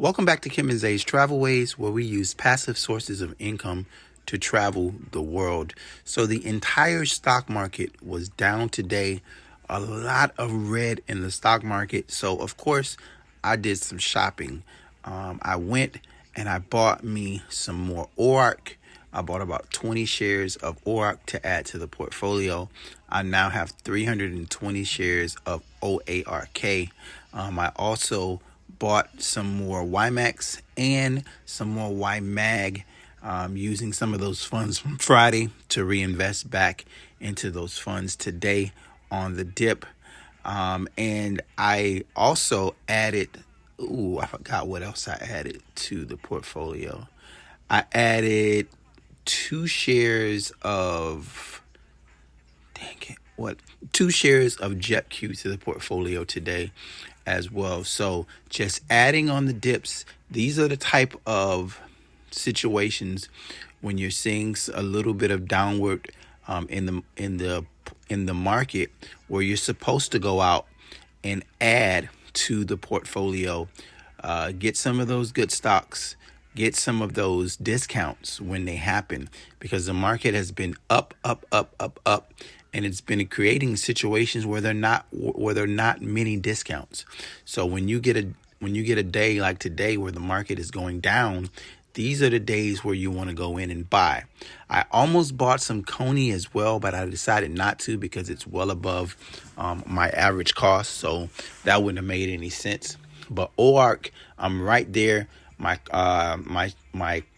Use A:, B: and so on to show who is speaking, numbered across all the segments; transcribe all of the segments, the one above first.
A: Welcome back to Kim and Zay's Travel Ways, where we use passive sources of income to travel the world. So the entire stock market was down today. A lot of red in the stock market. So of course, I did some shopping. I went and I bought me some more ORAC. I bought about 20 shares of ORAC to add to the portfolio. I now have 320 shares of OARK. I also bought some more YMAX and some more YMAG, using some of those funds from Friday to reinvest back into those funds today on the dip. And I also added, I forgot what else I added to the portfolio. I added 2 shares of, 2 shares of JetQ to the portfolio today as well. So just adding on the dips. These are the type of situations when you're seeing a little bit of downward in the market, where you're supposed to go out and add to the portfolio, get some of those good stocks, get some of those discounts when they happen, because the market has been up, and it's been creating situations where they're not many discounts. So when you get a day like today where the market is going down, these are the days where you want to go in and buy. I almost bought some Coney as well, but I decided not to because it's well above my average cost, so that wouldn't have made any sense. But ORAC, I'm right there. My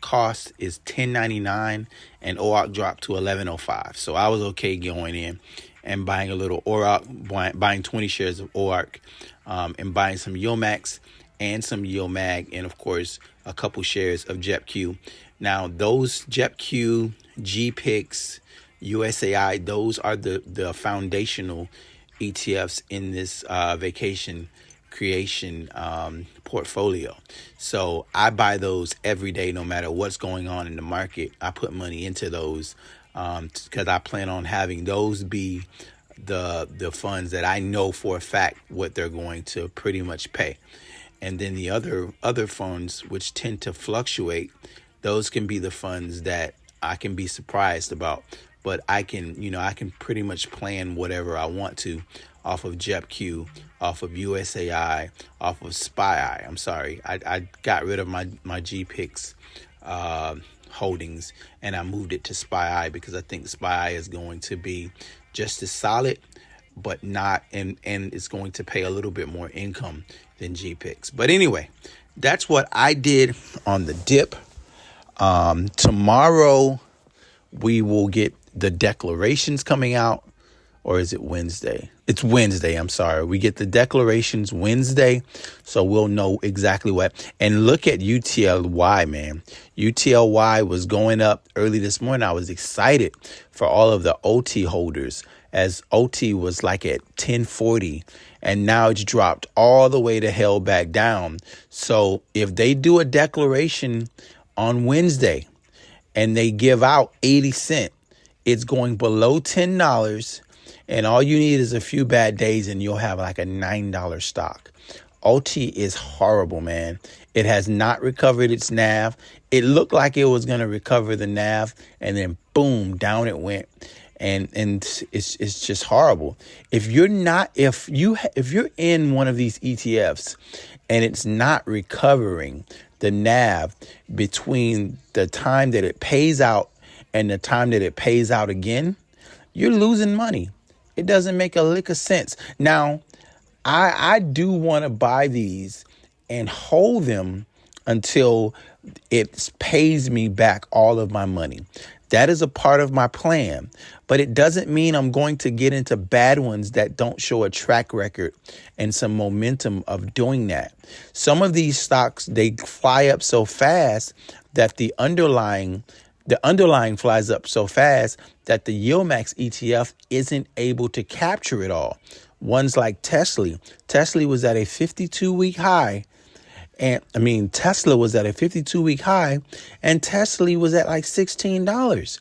A: cost is $10.99, and ORAC dropped to $11.05. So I was okay going in and buying a little ORAC, buying 20 shares of ORAC, and buying some YOMAX and some YOMAG, and of course a couple shares of JetQ. Now those JetQ, GPIX, USAI, those are the foundational ETFs in this vacation creation portfolio. So I buy those every day, no matter what's going on in the market. I put money into those because I plan on having those be the funds that I know for a fact what they're going to pretty much pay. And then the other funds, which tend to fluctuate, those can be the funds that I can be surprised about. But I can pretty much plan whatever I want to off of JetQ, off of USAI, off of SPY. I'm sorry, I got rid of my GPIX holdings, and I moved it to SPY because I think SPY is going to be just as solid, but not, and it's going to pay a little bit more income than GPIX. But anyway, that's what I did on the dip. Tomorrow we will get the declarations coming out. Or is it Wednesday? It's Wednesday. I'm sorry. We get the declarations Wednesday, so we'll know exactly what. And look at UTLY, man. UTLY was going up early this morning. I was excited for all of the OT holders, as OT was like at 1040, and now it's dropped all the way to hell back down. So if they do a declaration on Wednesday and they give out 80 cents, it's going below $10. And all you need is a few bad days and you'll have like a $9 stock. OT is horrible, man. It has not recovered its NAV. It looked like it was going to recover the NAV, and then boom, down it went. And it's just horrible. If you're in one of these ETFs and it's not recovering the NAV between the time that it pays out and the time that it pays out again, you're losing money. It doesn't make a lick of sense. Now, I do want to buy these and hold them until it pays me back all of my money. That is a part of my plan, but it doesn't mean I'm going to get into bad ones that don't show a track record and some momentum of doing that. Some of these stocks, they fly up so fast that the underlying flies up so fast that the YOMAX ETF isn't able to capture it all. Ones like Tesla. Tesla was at a 52-week high. Tesla was at a 52-week high, and Tesla was at like $16.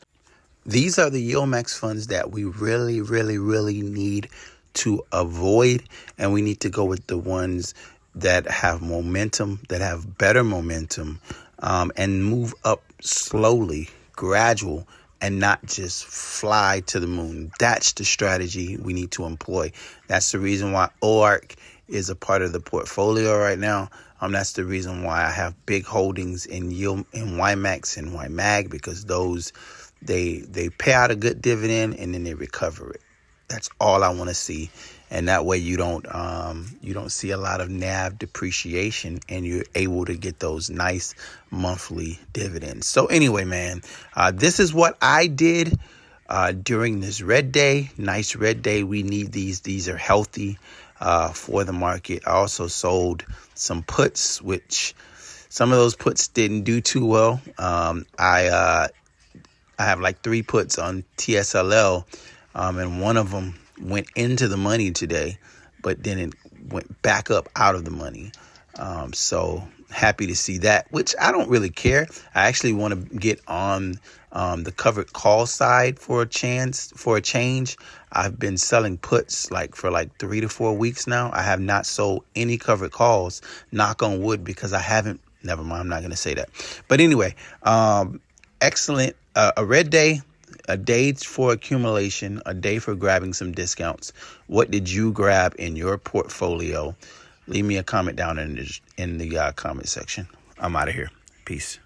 A: These are the YOMAX funds that we really need to avoid, and we need to go with the ones that have momentum, that have better momentum, and move up slowly, gradual, and not just fly to the moon. That's the strategy we need to employ. That's the reason why OARC is a part of the portfolio right now. That's the reason why I have big holdings in yield in YMAX and YMAG, because those they pay out a good dividend and then they recover it. That's all I want to see, and that way you don't see a lot of NAV depreciation, and you're able to get those nice monthly dividends. So anyway, man, this is what I did during this red day. Nice red day. We need these. These are healthy for the market. I also sold some puts, which some of those puts didn't do too well. I have like 3 puts on TSLL. And one of them went into the money today, but then it went back up out of the money. So happy to see that, which I don't really care. I actually want to get on the covered call side for a change. I've been selling puts for 3 to 4 weeks now. I have not sold any covered calls, knock on wood, because I haven't. Never mind, I'm not going to say that. But anyway, excellent. A red day. A day for accumulation, a day for grabbing some discounts. What did you grab in your portfolio? Leave me a comment down in the comment section. I'm out of here. Peace.